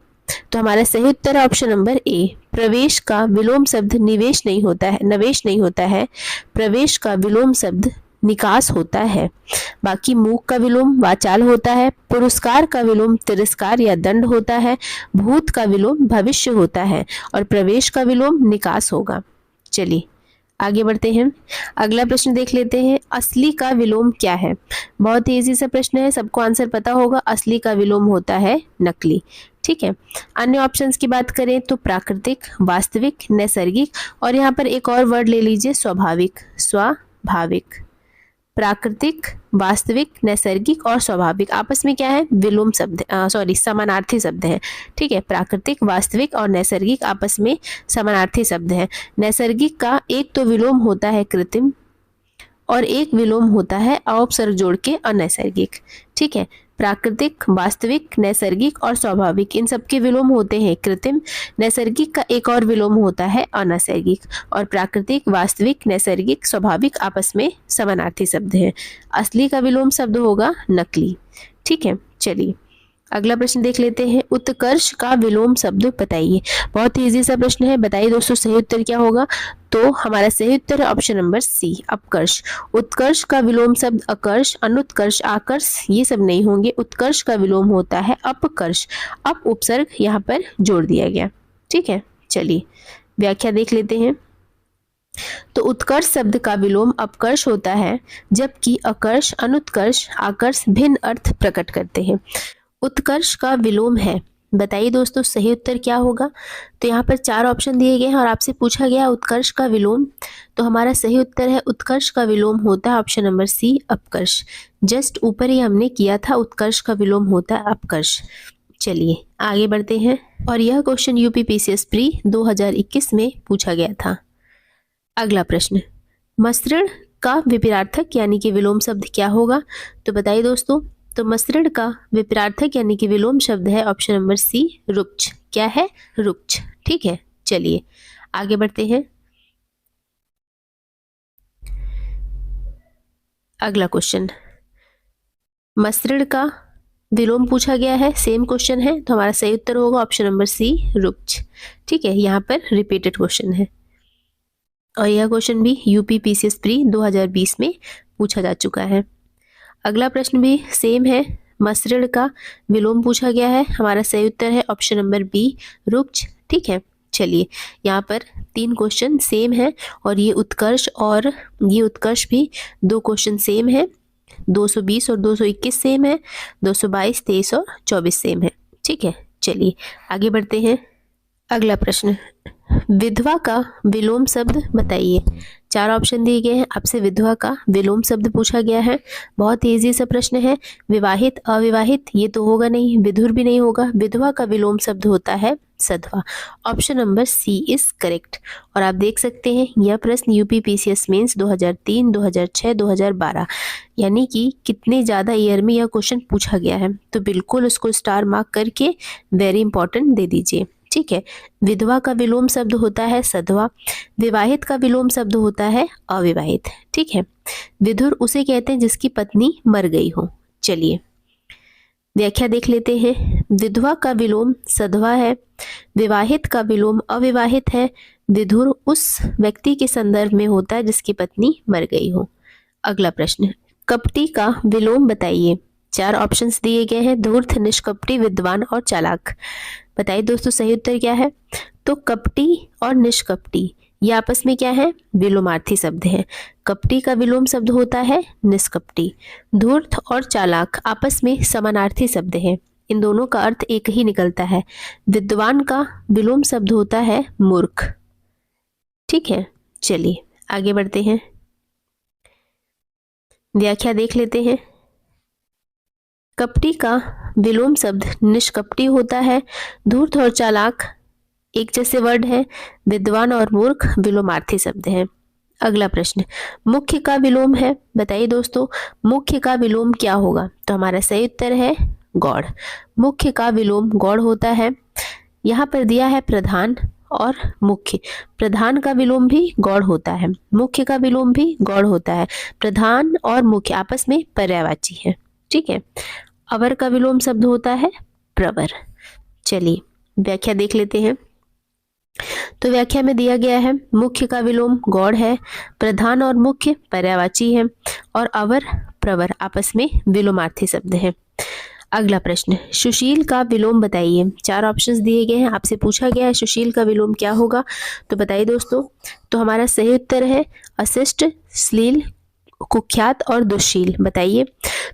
तो हमारा सही उत्तर है ऑप्शन नंबर ए। प्रवेश का विलोम शब्द निवेश नहीं होता है, नवेश नहीं होता है। प्रवेश का विलोम शब्द निकास होता है। बाकी मूक का विलोम वाचाल होता है। पुरस्कार का विलोम तिरस्कार या दंड होता है। भूत का विलोम भविष्य होता है और प्रवेश का विलोम निकास होगा। चलिए आगे बढ़ते हैं। अगला प्रश्न देख लेते हैं, असली का विलोम क्या है। बहुत ही इजी सा प्रश्न है, सबको आंसर पता होगा। असली का विलोम होता है नकली। ठीक है, अन्य ऑप्शंस की बात करें तो प्राकृतिक, वास्तविक, नैसर्गिक, और यहाँ पर एक और वर्ड ले लीजिए स्वाभाविक। स्वाभाविक, प्राकृतिक, वास्तविक, नैसर्गिक और स्वाभाविक आपस में क्या है, विलोम शब्द, समानार्थी शब्द हैं। ठीक है, प्राकृतिक, वास्तविक और नैसर्गिक आपस में समानार्थी शब्द हैं। नैसर्गिक का एक तो विलोम होता है कृत्रिम और एक विलोम होता है अवसर्ग जोड़ के अनैसर्गिक। ठीक है, प्राकृतिक, वास्तविक, नैसर्गिक और स्वाभाविक इन सबके विलोम होते हैं कृत्रिम। नैसर्गिक का एक और विलोम होता है अनैसर्गिक, और प्राकृतिक, वास्तविक, नैसर्गिक, स्वाभाविक आपस में समानार्थी शब्द हैं। असली का विलोम शब्द होगा नकली। ठीक है, चलिए अगला प्रश्न देख लेते हैं, उत्कर्ष का विलोम शब्द बताइए। बहुत ही इजी सा प्रश्न है, बताइए दोस्तों सही उत्तर क्या होगा। तो हमारा सही उत्तर है ऑप्शन नंबर सी अपकर्ष। उत्कर्ष का विलोम शब्द अकर्ष, अनुत्कर्ष, आकर्ष ये सब नहीं होंगे। उत्कर्ष का विलोम होता है अपकर्ष। अप उपसर्ग यहाँ पर जोड़ दिया गया। ठीक है, चलिए व्याख्या देख लेते हैं। तो उत्कर्ष शब्द का विलोम अपकर्ष होता है, जबकि अकर्ष, अनुत्कर्ष, आकर्ष भिन्न अर्थ प्रकट करते हैं। उत्कर्ष का विलोम है। बताइए दोस्तों सही उत्तर क्या होगा। तो यहाँ पर 4 ऑप्शन दिए गए हैं और आपसे पूछा गया उत्कर्ष का विलोम। तो हमारा सही उत्तर है उत्कर्ष का विलोम होता है ऑप्शन नंबर सी अपकर्ष। जस्ट ऊपर ही हमने किया था, उत्कर्ष का विलोम होता है अपकर्ष। चलिए आगे बढ़ते हैं, और यह क्वेश्चन यूपी पीसीएस प्री 2021 में पूछा गया था। अगला प्रश्न, मसृण का विपरीतार्थक यानी कि विलोम शब्द क्या होगा। तो बताइए दोस्तों। तो मसृण का विपरीतार्थक यानी कि विलोम शब्द है ऑप्शन नंबर सी रुक्ष। क्या है, रुक्ष। ठीक है, चलिए आगे बढ़ते हैं। अगला क्वेश्चन, मसृण का विलोम पूछा गया है, सेम क्वेश्चन है, तो हमारा सही उत्तर होगा ऑप्शन नंबर सी रुक्ष। ठीक है, यहाँ पर रिपीटेड क्वेश्चन है और यह क्वेश्चन भी यूपी पीसीएस प्री 2020 में पूछा जा चुका है। अगला प्रश्न भी सेम है, मसृण का विलोम पूछा गया है, हमारा सही उत्तर है ऑप्शन नंबर बी रुक्ष। ठीक है, चलिए, यहाँ पर 3 क्वेश्चन सेम है और ये उत्कर्ष भी 2 क्वेश्चन सेम है। 220 और 221 सेम है, 222, 23 और 24 सेम है। ठीक है, चलिए आगे बढ़ते हैं। अगला प्रश्न, विधवा का विलोम शब्द बताइए। 4 ऑप्शन दिए गए हैं, आपसे विधवा का विलोम शब्द पूछा गया है। बहुत ही इजी सा प्रश्न है। विवाहित, अविवाहित ये तो होगा नहीं, विधुर भी नहीं होगा। विधवा का विलोम शब्द होता है सधवा। Option number C is correct. और आप देख सकते हैं यह प्रश्न यूपी पीसीएस मेंस 2003, 2006, 2012 यानी कि कितने ज़्यादा ईयर में यह क्वेश्चन पूछा गया है, तो बिल्कुल उसको स्टार मार्क करके वेरी इंपॉर्टेंट दे दीजिए। ठीक है, विधवा का विलोम शब्द होता है सधवा, विवाहित का विलोम शब्द होता है अविवाहित। ठीक है, विधुर उसे कहते हैं जिसकी पत्नी मर गई हो। चलिए व्याख्या देख लेते हैं। विधवा का विलोम सधवा है, विवाहित का विलोम अविवाहित है, विधुर उस व्यक्ति के संदर्भ में होता है जिसकी पत्नी मर गई हो। अगला प्रश्न, कपटी का विलोम बताइए। 4 ऑप्शंस दिए गए हैं, धूर्त, निष्कपटी, विद्वान और चालाक। बताइए दोस्तों सही उत्तर क्या है। तो कपटी और निष्कपटी ये आपस में क्या है, विलोमार्थी शब्द है। कपटी का विलोम शब्द होता है निष्कपटी। धूर्त और चालाक आपस में समानार्थी शब्द है, इन दोनों का अर्थ एक ही निकलता है। विद्वान का विलोम शब्द होता है मूर्ख। ठीक है, चलिए आगे बढ़ते हैं, व्याख्या देख लेते हैं। कपटी का विलोम शब्द निष्कपटी होता है। धूर्त और चालाक एक जैसे वर्ड है। विद्वान और मूर्ख विलोमार्थी शब्द है। अगला प्रश्न, मुख्य का विलोम है। बताइए दोस्तों मुख्य का विलोम क्या होगा। तो हमारा सही उत्तर है गौड़। मुख्य का विलोम गौड़ होता है। यहाँ पर दिया है प्रधान और मुख्य। प्रधान का विलोम भी गौड़ होता है, मुख्य का विलोम भी गौड़ होता है। प्रधान और मुख्य आपस में पर्यायवाची है। ठीक है, अवर का विलोम शब्द होता है प्रवर। चलिए व्याख्या देख लेते हैं। तो व्याख्या में दिया गया है मुख्य का विलोम गौड़ है, प्रधान और मुख्य पर्यायवाची है और अवर प्रवर आपस में विलोमार्थी शब्द है। अगला प्रश्न, सुशील का विलोम बताइए। 4 ऑप्शंस दिए गए हैं, आपसे पूछा गया है सुशील का विलोम क्या होगा। तो बताइए दोस्तों, तो हमारा सही उत्तर है अशिष्ट, श्लील, कुख्यात और दुश्शील। बताइए,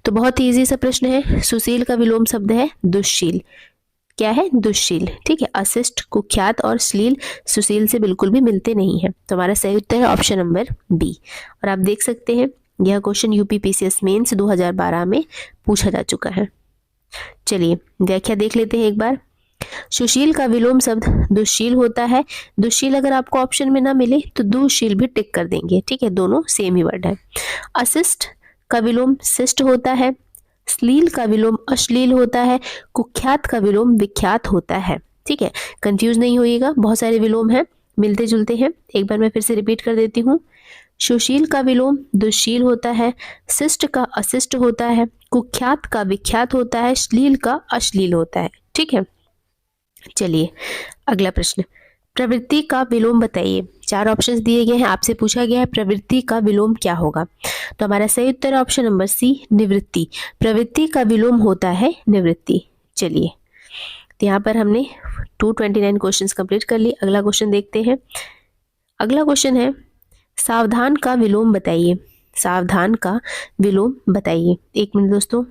तो बहुत ही इजी सा प्रश्न है। सुशील का विलोम शब्द है दुश्शील। क्या है, दुश्शील। ठीक है, अशिष्ट, कुख्यात और श्लील सुशील से बिल्कुल भी मिलते नहीं है। तो हमारा सही उत्तर है ऑप्शन नंबर बी। और आप देख सकते हैं यह क्वेश्चन यूपी पीसीएस मेंस 2012 में पूछा जा चुका है। चलिए व्याख्या देख लेते हैं एक बार। सुशील का विलोम शब्द दुश्शील होता है। दुश्शील अगर आपको ऑप्शन में ना मिले तो दुशील भी टिक कर देंगे। ठीक है, दोनों सेम ही वर्ड है। अशिष्ट का विलोम शिष्ट होता है। श्लील का विलोम अश्लील होता है। कुख्यात का विलोम विख्यात होता है। ठीक है, कंफ्यूज नहीं होइएगा, बहुत सारे विलोम हैं, मिलते जुलते हैं। एक बार मैं फिर से रिपीट कर देती हूँ। सुशील का विलोम दुश्शील होता है, शिष्ट का अशिष्ट होता है, कुख्यात का विख्यात होता है, श्लील का अश्लील होता है। ठीक है, चलिए अगला प्रश्न, प्रवृत्ति का विलोम बताइए। 4 ऑप्शंस दिए गए हैं, आपसे पूछा गया है प्रवृत्ति का विलोम क्या होगा। तो हमारा सही उत्तर ऑप्शन नंबर सी निवृत्ति। प्रवृत्ति का विलोम होता है निवृत्ति। चलिए, तो यहाँ पर हमने 229 क्वेश्चंस कंप्लीट कर लिए। अगला क्वेश्चन देखते हैं। अगला क्वेश्चन है सावधान का विलोम बताइए। सावधान का विलोम बताइए। 1 मिनट दोस्तों,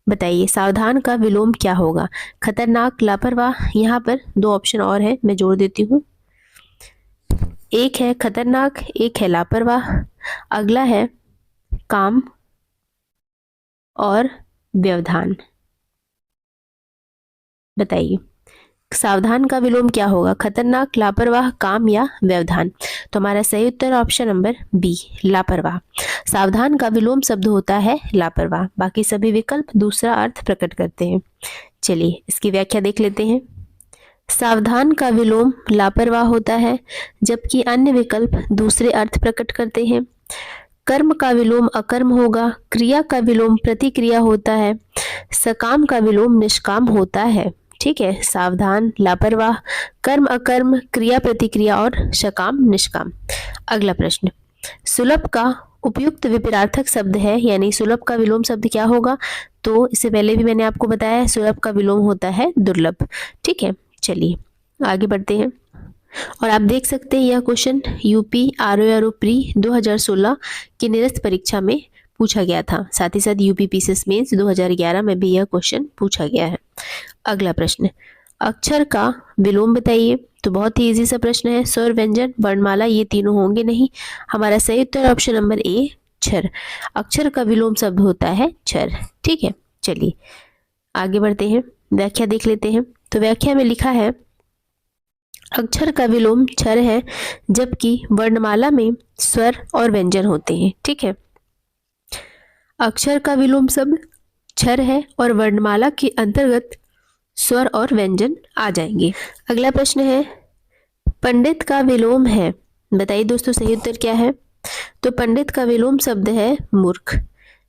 बताइए सावधान का विलोम क्या होगा। खतरनाक, लापरवाह। यहाँ पर 2 ऑप्शन और है, मैं जोड़ देती हूँ। एक है खतरनाक, एक है लापरवाह। अगला है काम और व्यवधान। बताइए सावधान का विलोम क्या होगा। खतरनाक, लापरवाह, काम या व्यवधान। तो हमारा सही उत्तर ऑप्शन नंबर बी लापरवाह। सावधान का विलोम शब्द होता है लापरवाह, बाकी सभी विकल्प दूसरा अर्थ प्रकट करते हैं। चलिए इसकी व्याख्या देख लेते हैं। सावधान का विलोम लापरवाह होता है, जबकि अन्य विकल्प दूसरे अर्थ प्रकट करते हैं। कर्म का विलोम अकर्म होगा, क्रिया का विलोम प्रतिक्रिया होता है, सकाम का विलोम निष्काम होता है। ठीक है, सावधान, लापरवाह, कर्म अकर्म, क्रिया प्रतिक्रिया और सकाम निष्काम। अगला प्रश्न, सुलभ का उपयुक्त विपरीतार्थक शब्द है, यानी सुलभ का विलोम शब्द क्या होगा। तो इससे पहले भी मैंने आपको बताया सुलभ का विलोम होता है दुर्लभ। ठीक है, चलिए आगे बढ़ते हैं। और आप देख सकते हैं यह क्वेश्चन यूपी आरओ प्री 2016 की निरस्त परीक्षा में पूछा गया था। साथ ही साथ यूपी पीसीएस मेंस 2011 में भी यह क्वेश्चन पूछा गया है। अगला प्रश्न, अक्षर का विलोम बताइए। तो बहुत ही इजी सा प्रश्न है। स्वर, व्यंजन, वर्णमाला ये तीनों होंगे नहीं। हमारा सही उत्तर ऑप्शन नंबर ए छर। अक्षर का विलोम शब्द होता है छर। ठीक है, चलिए आगे बढ़ते हैं, व्याख्या देख लेते हैं। तो व्याख्या में लिखा है अक्षर का विलोम छर है जबकि वर्णमाला में स्वर और व्यंजन होते हैं। ठीक है, अक्षर का विलोम शब्द छर है और वर्णमाला के अंतर्गत स्वर और व्यंजन आ जाएंगे। अगला प्रश्न है पंडित का विलोम है। बताइए दोस्तों सही उत्तर क्या है। तो पंडित का विलोम शब्द है मूर्ख।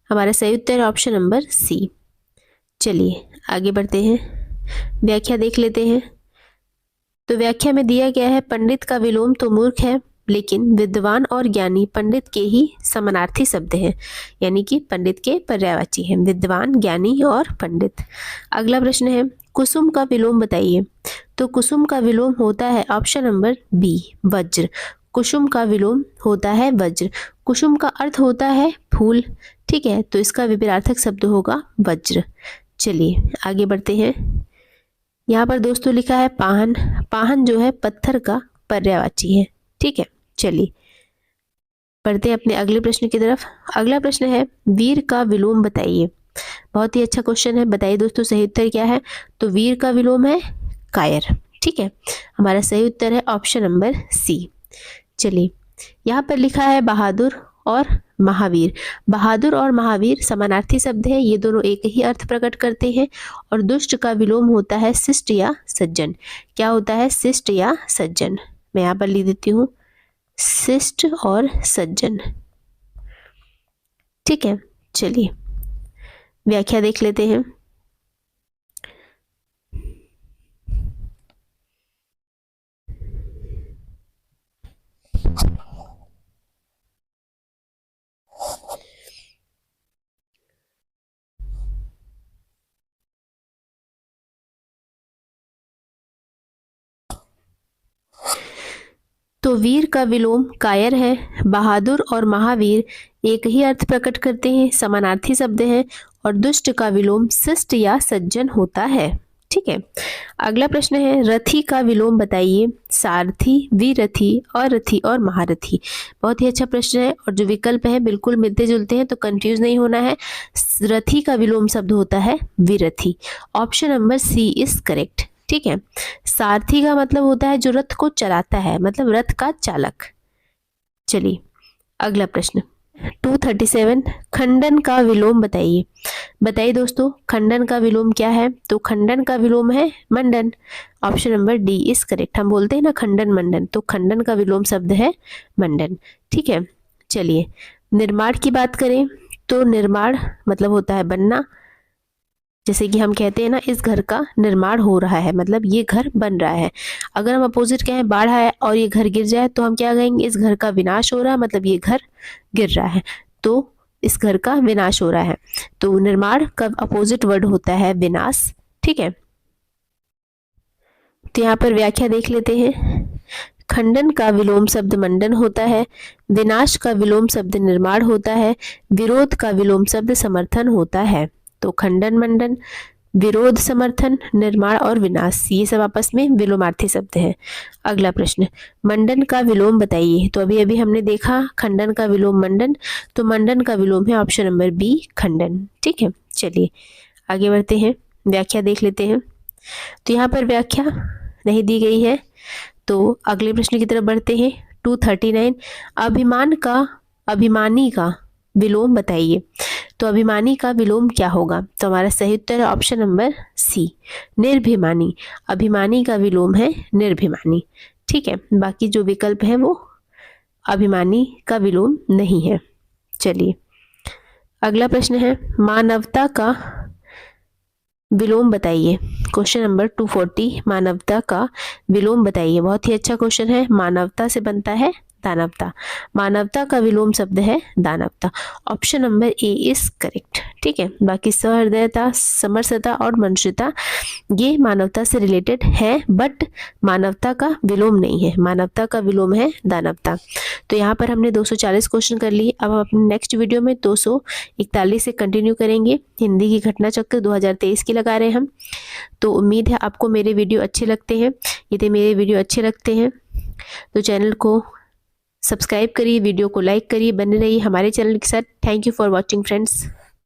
हमारा सही उत्तर ऑप्शन नंबर सी। चलिए आगे बढ़ते हैं, व्याख्या देख लेते हैं। तो व्याख्या में दिया गया है पंडित का विलोम तो मूर्ख है, लेकिन विद्वान और ज्ञानी पंडित के ही समानार्थी शब्द हैं, यानी कि पंडित के पर्यायवाची हैं, विद्वान, ज्ञानी और पंडित। अगला प्रश्न है कुसुम का विलोम बताइए। तो कुसुम का विलोम होता है ऑप्शन नंबर बी वज्र। कुसुम का विलोम होता है वज्र। कुसुम का अर्थ होता है फूल। ठीक है, तो इसका विपरीतार्थक शब्द होगा वज्र। चलिए आगे बढ़ते हैं। यहाँ पर दोस्तों लिखा है पाहन। पाहन जो है पत्थर का पर्यायवाची है। ठीक है, चलिए बढ़ते हैं अपने अगले प्रश्न की तरफ। अगला प्रश्न है वीर का विलोम बताइए। बहुत ही अच्छा क्वेश्चन है। बताइए दोस्तों सही उत्तर क्या है। तो वीर का विलोम है कायर। ठीक है, हमारा सही उत्तर है ऑप्शन नंबर सी। चलिए यहाँ पर लिखा है बहादुर और महावीर। बहादुर और महावीर समानार्थी शब्द है, ये दोनों एक ही अर्थ प्रकट करते हैं। और दुष्ट का विलोम होता है शिष्ट या सज्जन। क्या होता है, शिष्ट या सज्जन। मैं यहाँ पर लिख देती हूँ शिष्ट और सज्जन। ठीक है, चलिए व्याख्या देख लेते हैं। तो वीर का विलोम कायर है। बहादुर और महावीर एक ही अर्थ प्रकट करते हैं, समानार्थी शब्द हैं। और दुष्ट का विलोम शिष्ट या सज्जन होता है। ठीक है, अगला प्रश्न है रथी का विलोम बताइए। सारथी, विरथी, अरथी और महारथी। बहुत ही अच्छा प्रश्न है और जो विकल्प है बिल्कुल मिलते जुलते हैं, तो कंफ्यूज नहीं होना है। रथी का विलोम शब्द होता है विरथी। Option number C is correct. ठीक है, सारथी का मतलब होता है जो रथ को चलाता है, मतलब रथ का चालक। चलिए अगला प्रश्न 237 खंडन का विलोम बताइए। बताइए दोस्तों खंडन का विलोम क्या है। तो खंडन का विलोम है मंडन। Option number D is correct. हम बोलते हैं ना खंडन मंडन, तो खंडन का विलोम शब्द है मंडन। ठीक है, चलिए निर्माण की बात करें तो निर्माण मतलब होता है बनना। जैसे कि हम कहते हैं ना इस घर का निर्माण हो रहा है, मतलब ये घर बन रहा है। अगर हम अपोजिट कहें बाढ़ है और ये घर गिर जाए तो हम क्या कहेंगे, इस घर का विनाश हो रहा है, मतलब ये घर गिर रहा है, तो इस घर का विनाश हो रहा है। तो निर्माण का अपोजिट वर्ड होता है विनाश। ठीक है, तो यहाँ पर व्याख्या देख लेते हैं। खंडन का विलोम शब्द मंडन होता है। विनाश का विलोम शब्द निर्माण होता है। विरोध का विलोम शब्द समर्थन होता है। तो खंडन, मंडन, विरोध, समर्थन, निर्माण और विनाश ये सब आपस में विलोमार्थी शब्द हैं। अगला प्रश्न मंडन का विलोम बताइए। तो अभी अभी हमने देखा खंडन का विलोम मंडन, तो मंडन का विलोम है ऑप्शन नंबर बी खंडन। ठीक है, चलिए आगे बढ़ते हैं, व्याख्या देख लेते हैं। तो यहाँ पर व्याख्या नहीं दी गई है, तो अगले प्रश्न की तरफ बढ़ते हैं। 239 अभिमान का अभिमानी का विलोम बताइए। तो अभिमानी का विलोम क्या होगा। तो हमारा सही उत्तर है ऑप्शन नंबर सी निर्भिमानी। अभिमानी का विलोम है निर्भिमानी। ठीक है, बाकी जो विकल्प है वो अभिमानी का विलोम नहीं है। चलिए अगला प्रश्न है मानवता का विलोम बताइए। क्वेश्चन नंबर 240 मानवता का विलोम बताइए। बहुत ही अच्छा क्वेश्चन है। मानवता से बनता है दानवता। मानवता का विलोम शब्द है दानवता। Option number A is correct. ठीक है, बाकी सहृदयता, समरसता और मनुष्यता ये मानवता से रिलेटेड है, बट मानवता का विलोम नहीं है, मानवता का विलोम है दानवता। तो यहाँ पर हमने 240 क्वेश्चन कर लिए। अब हम अपने नेक्स्ट वीडियो में 241 से कंटिन्यू करेंगे। हिंदी की घटना चक्र 2023 की लगा रहे हैं हम। तो उम्मीद है आपको मेरे वीडियो अच्छे लगते हैं। यदि मेरे वीडियो अच्छे लगते हैं तो चैनल को सब्सक्राइब करिए, वीडियो को लाइक करिए, बने रहिए हमारे चैनल के साथ। Thank you for watching friends.